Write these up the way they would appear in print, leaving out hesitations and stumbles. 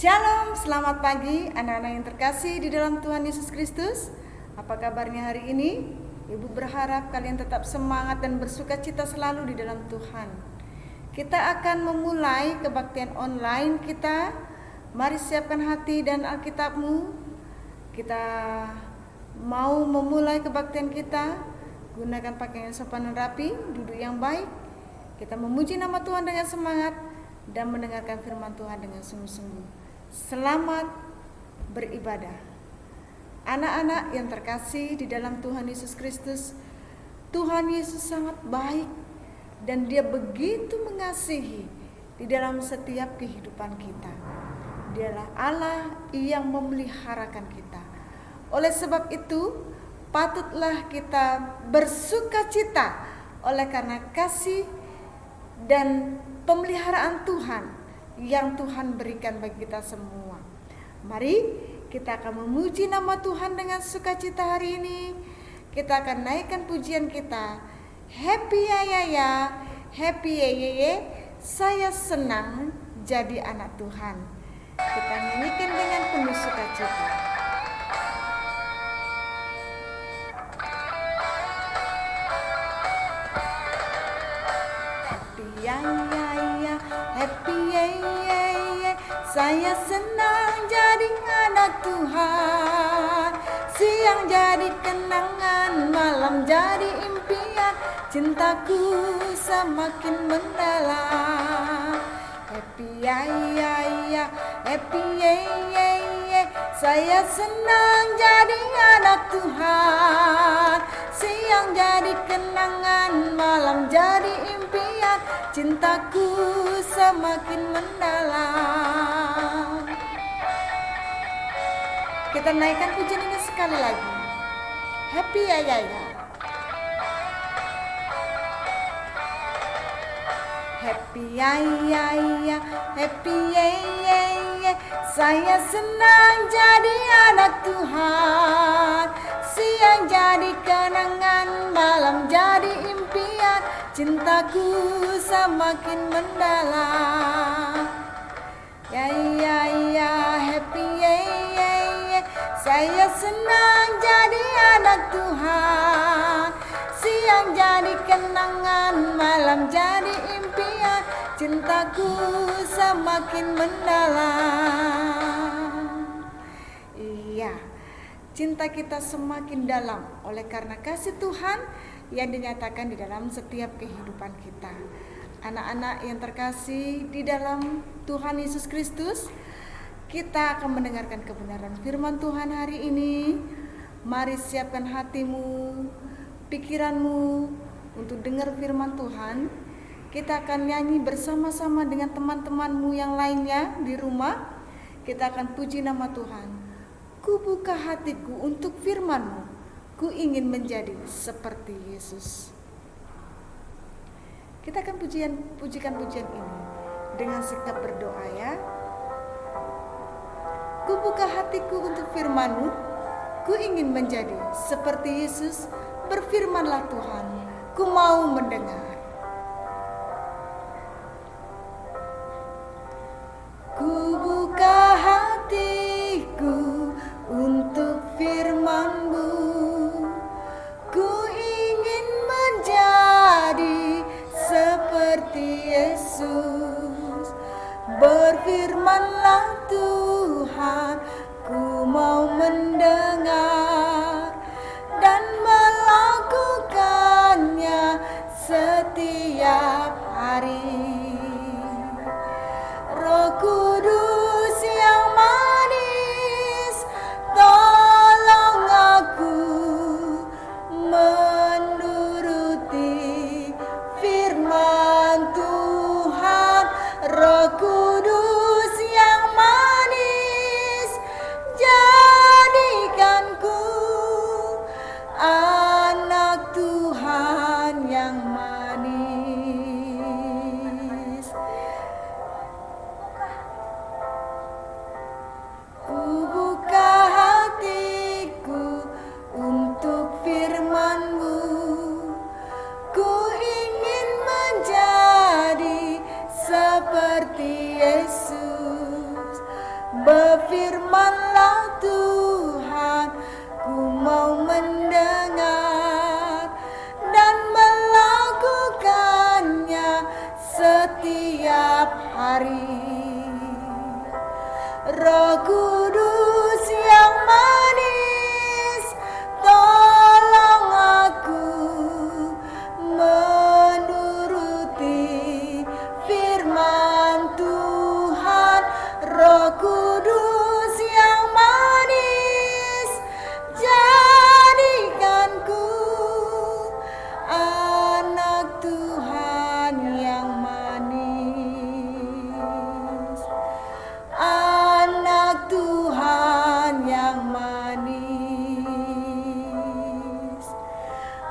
Shalom, selamat pagi anak-anak yang terkasih di dalam Tuhan Yesus Kristus. Apa kabarnya hari ini? Ibu berharap kalian tetap semangat dan bersukacita selalu di dalam Tuhan. Kita akan memulai kebaktian online kita. Mari siapkan hati dan Alkitabmu. Kita mau memulai kebaktian kita. Gunakan pakaian sopan dan rapi, duduk yang baik. Kita memuji nama Tuhan dengan semangat dan mendengarkan firman Tuhan dengan sungguh-sungguh. Selamat beribadah. Anak-anak yang terkasih di dalam Tuhan Yesus Kristus, Tuhan Yesus sangat baik dan Dia begitu mengasihi di dalam setiap kehidupan kita. Dialah Allah yang memeliharakan kita. Oleh sebab itu, patutlah kita bersukacita oleh karena kasih dan pemeliharaan Tuhan yang Tuhan berikan bagi kita semua. Mari kita akan memuji nama Tuhan dengan sukacita hari ini. Kita akan naikkan pujian kita. Happy ya ya ya, happy ye ye ye, saya senang jadi anak Tuhan. Kita nyanyikan dengan penuh sukacita. Happy ya ya ya, happy ye ye ye, saya senang jadi anak Tuhan. Siang jadi kenangan, malam jadi impian, cintaku semakin mendalam. Happy ya ya ya, happy ye ye ye, saya senang jadi anak Tuhan. Siang jadi kenangan, malam jadi impian, cintaku semakin mendalam. Kita naikkan pujian ini sekali lagi. Happy ya ya ya. Happy ya ya ya, happy ya ya ya, saya senang jadi anak Tuhan. Siang jadi kenangan, malam jadi impian, cintaku semakin mendalam. Ya ya ya, happy ya ya ya, saya senang jadi anak Tuhan. Siang jadi kenangan, malam jadi impian, cintaku semakin mendalam. Iya, cinta kita semakin dalam oleh karena kasih Tuhan yang dinyatakan di dalam setiap kehidupan kita. Anak-anak yang terkasih di dalam Tuhan Yesus Kristus, kita akan mendengarkan kebenaran firman Tuhan hari ini. Mari siapkan hatimu, pikiranmu untuk dengar firman Tuhan. Kita akan nyanyi bersama-sama dengan teman-temanmu yang lainnya di rumah. Kita akan puji nama Tuhan. Ku buka hatiku untuk firman-Mu, ku ingin menjadi seperti Yesus. Kita akan pujikan pujian ini dengan sikap berdoa ya. Ku buka hatiku untuk firman-Mu, ku ingin menjadi seperti Yesus. Berfirmanlah Tuhan, ku mau mendengar. Ku buka hatiku untuk firman-Mu, ku ingin menjadi seperti Yesus. Berfirmanlah Tuhan, ku mau mendengar dan melakukannya setiap hari. Roh Kudus yang manis, tolong aku menuruti firman Tuhan. Roh Kudus yang manis, jadikan ku Roh Kudus yang manis, tolong aku menuruti firman Tuhan. Roh Kudus yang manis, jadikanku anak Tuhan yang manis, anak Tuhan yang manis,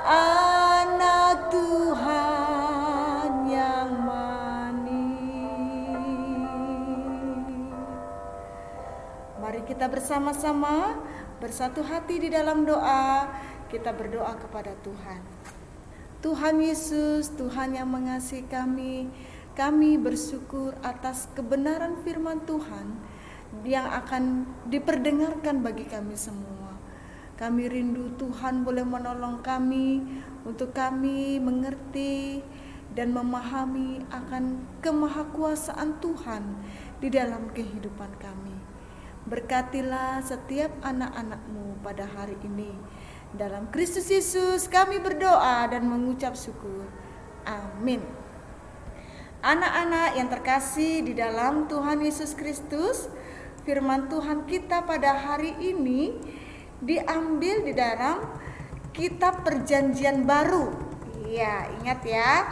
anak Tuhan yang manis. Mari kita bersama-sama bersatu hati di dalam doa. Kita berdoa kepada Tuhan. Tuhan Yesus, Tuhan yang mengasihi kami bersyukur atas kebenaran firman Tuhan yang akan diperdengarkan bagi kami semua. Kami rindu Tuhan boleh menolong kami untuk kami mengerti dan memahami akan kemahakuasaan Tuhan di dalam kehidupan kami. Berkatilah setiap anak-anak-Mu pada hari ini. Dalam Kristus Yesus kami berdoa dan mengucap syukur. Amin. Anak-anak yang terkasih di dalam Tuhan Yesus Kristus, firman Tuhan kita pada hari ini diambil di dalam kitab Perjanjian Baru. Ya, ingat ya.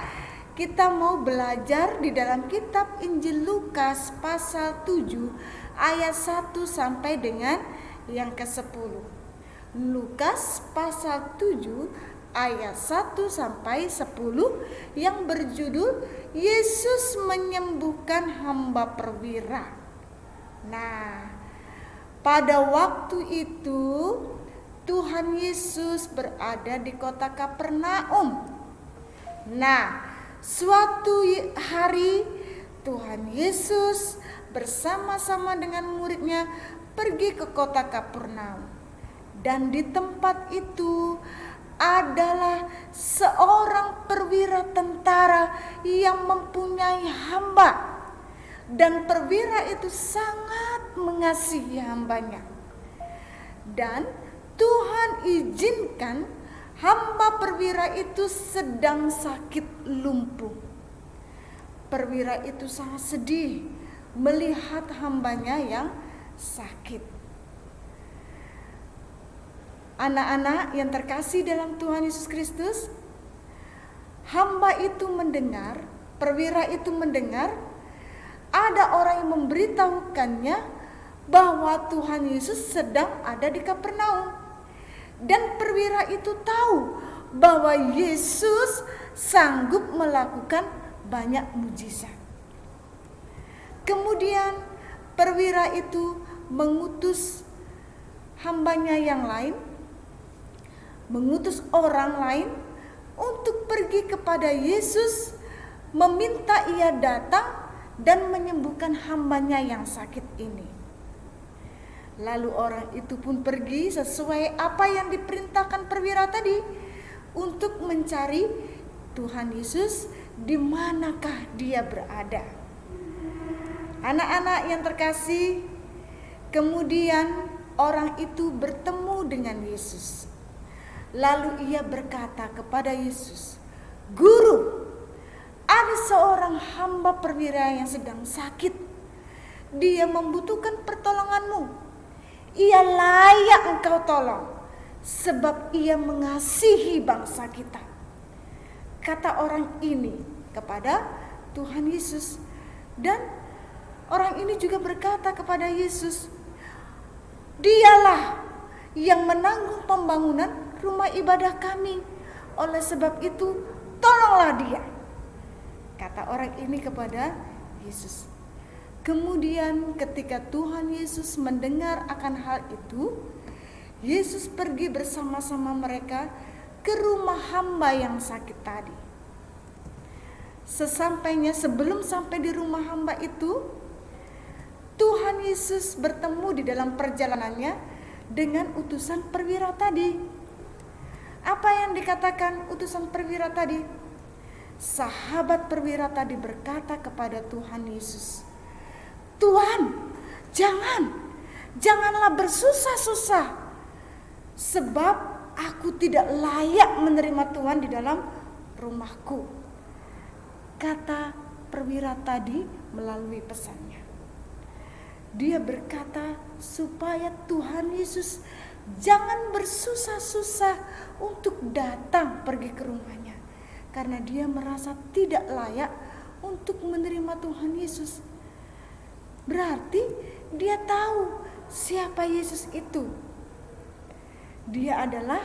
Kita mau belajar di dalam kitab Injil Lukas pasal 7 ayat 1 sampai dengan yang ke-10. Lukas pasal 7 ayat 1 sampai 10 yang berjudul Yesus menyembuhkan hamba perwira. Nah, pada waktu itu Tuhan Yesus berada di kota Kapernaum. Nah, suatu hari Tuhan Yesus bersama-sama dengan muridnya pergi ke kota Kapernaum. Dan di tempat itu adalah seorang perwira tentara yang mempunyai hamba. Dan perwira itu sangat mengasihi hambanya. Dan Tuhan izinkan hamba perwira itu sedang sakit lumpuh. Perwira itu sangat sedih melihat hambanya yang sakit. Anak-anak yang terkasih dalam Tuhan Yesus Kristus, hamba itu mendengar, perwira itu mendengar, ada orang yang memberitahukannya bahwa Tuhan Yesus sedang ada di Kapernaum. Dan perwira itu tahu bahwa Yesus sanggup melakukan banyak mujizat. Kemudian perwira itu mengutus hambanya yang lain, mengutus orang lain untuk pergi kepada Yesus, meminta ia datang dan menyembuhkan hambanya yang sakit ini. Lalu orang itu pun pergi sesuai apa yang diperintahkan perwira tadi untuk mencari Tuhan Yesus di manakah dia berada. Anak-anak yang terkasih, kemudian orang itu bertemu dengan Yesus. Lalu ia berkata kepada Yesus, "Guru, ada seorang hamba perwira yang sedang sakit. Dia membutuhkan pertolonganmu. Ia layak engkau tolong, sebab ia mengasihi bangsa kita." Kata orang ini kepada Tuhan Yesus. Dan orang ini juga berkata kepada Yesus, "Dialah yang menanggung pembangunan rumah ibadah kami. Oleh sebab itu, tolonglah dia." Kata orang ini kepada Yesus. Kemudian ketika Tuhan Yesus mendengar akan hal itu, Yesus pergi bersama-sama mereka ke rumah hamba yang sakit tadi. Sebelum sampai di rumah hamba itu, Tuhan Yesus bertemu di dalam perjalanannya dengan utusan perwira tadi. Apa yang dikatakan utusan perwira tadi? Sahabat perwira tadi berkata kepada Tuhan Yesus, "Tuhan, Janganlah bersusah-susah, sebab aku tidak layak menerima Tuhan di dalam rumahku, kata perwira tadi melalui pesannya. Dia berkata supaya Tuhan Yesus jangan bersusah-susah untuk datang pergi ke rumahnya, karena dia merasa tidak layak untuk menerima Tuhan Yesus. Berarti dia tahu siapa Yesus itu. Dia adalah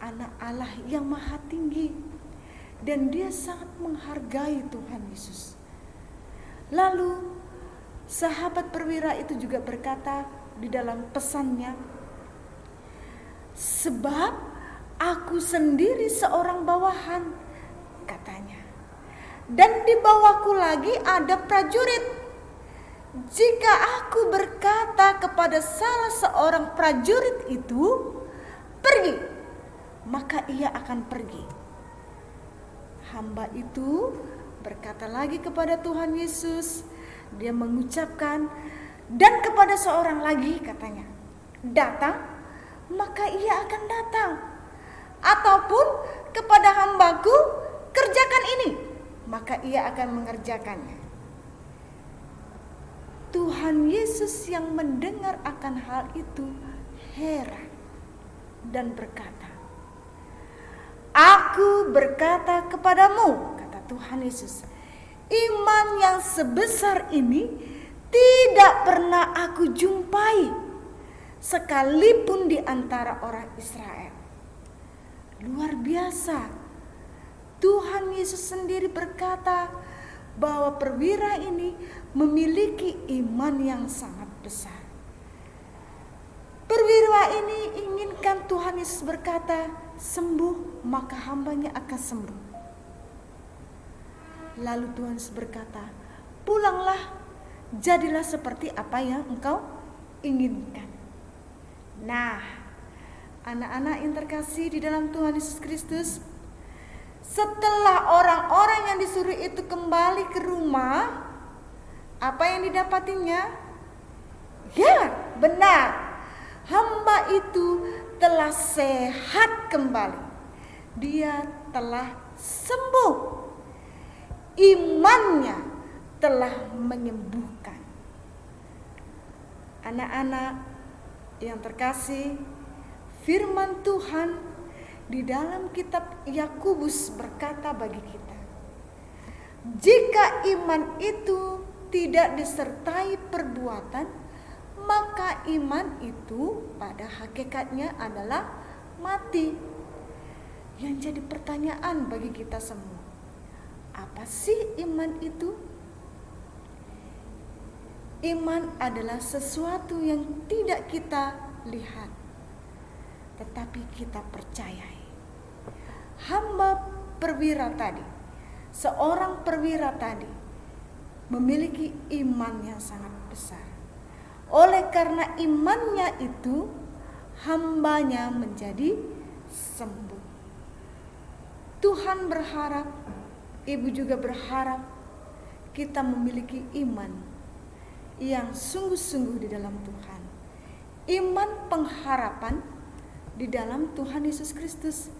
anak Allah yang maha tinggi, dan dia sangat menghargai Tuhan Yesus. Lalu sahabat perwira itu juga berkata di dalam pesannya, sebab aku sendiri seorang bawahan, katanya, dan di bawahku lagi ada prajurit. Jika aku berkata kepada salah seorang prajurit itu, pergi, maka ia akan pergi. Hamba itu berkata lagi kepada Tuhan Yesus, dia mengucapkan, dan kepada seorang lagi katanya, datang, maka ia akan datang. Ataupun kepada hambaku, kerjakan ini, maka ia akan mengerjakannya. Tuhan Yesus yang mendengar akan hal itu heran dan berkata, aku berkata kepadamu, kata Tuhan Yesus, iman yang sebesar ini tidak pernah aku jumpai sekalipun di antara orang Israel. Luar biasa. Tuhan Yesus sendiri berkata bahwa perwira ini memiliki iman yang sangat besar. Perwira ini inginkan Tuhan Yesus berkata, sembuh, maka hambanya akan sembuh. Lalu Tuhan Yesus berkata, pulanglah, jadilah seperti apa yang engkau inginkan. Nah, anak-anak yang terkasih di dalam Tuhan Yesus Kristus, setelah orang-orang yang disuruh itu kembali ke rumah, apa yang didapatinya? Ya, benar. Hamba itu telah sehat kembali. Dia telah sembuh. Imannya telah menyembuhkan. Anak-anak yang terkasih, firman Tuhan di dalam kitab Yakobus berkata bagi kita, jika iman itu tidak disertai perbuatan, maka iman itu pada hakikatnya adalah mati. Yang jadi pertanyaan bagi kita semua, apa sih iman itu? Iman adalah sesuatu yang tidak kita lihat, tetapi kita percayai. Hamba perwira tadi, seorang perwira tadi, memiliki iman yang sangat besar. Oleh karena imannya itu, hambanya menjadi sembuh. Tuhan berharap, ibu juga berharap kita memiliki iman yang sungguh-sungguh di dalam Tuhan. Iman pengharapan di dalam Tuhan Yesus Kristus,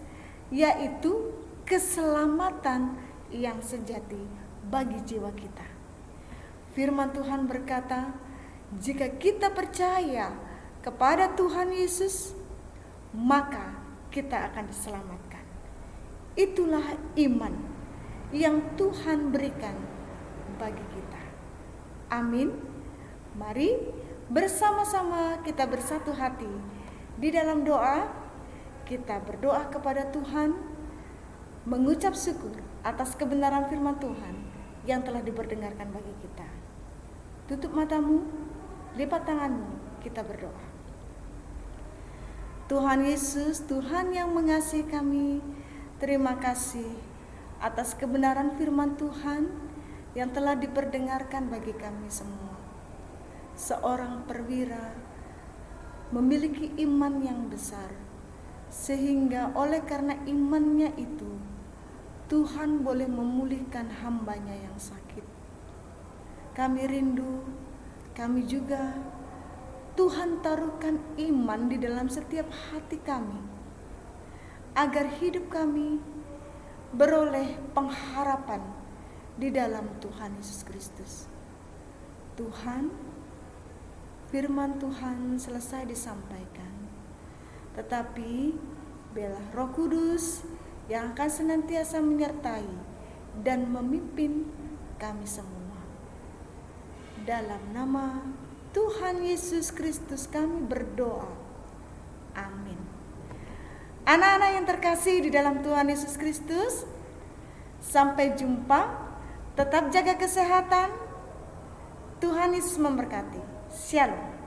yaitu keselamatan yang sejati bagi jiwa kita. Firman Tuhan berkata, jika kita percaya kepada Tuhan Yesus, maka kita akan diselamatkan. Itulah iman yang Tuhan berikan bagi kita. Amin. Mari bersama-sama kita bersatu hati di dalam doa. Kita berdoa kepada Tuhan, mengucap syukur atas kebenaran firman Tuhan yang telah diperdengarkan bagi kita. Tutup matamu, lipat tanganmu, kita berdoa. Tuhan Yesus, Tuhan yang mengasihi kami, terima kasih atas kebenaran firman Tuhan yang telah diperdengarkan bagi kami semua. Seorang perwira memiliki iman yang besar, sehingga oleh karena imannya itu, Tuhan boleh memulihkan hambanya yang sakit. Kami rindu, kami juga Tuhan taruhkan iman di dalam setiap hati kami, agar hidup kami beroleh pengharapan di dalam Tuhan Yesus Kristus. Tuhan, firman Tuhan selesai disampaikan, tetapi biarlah Roh Kudus yang akan senantiasa menyertai dan memimpin kami semua. Dalam nama Tuhan Yesus Kristus kami berdoa. Amin. Anak-anak yang terkasih di dalam Tuhan Yesus Kristus, sampai jumpa. Tetap jaga kesehatan. Tuhan Yesus memberkati. Shalom.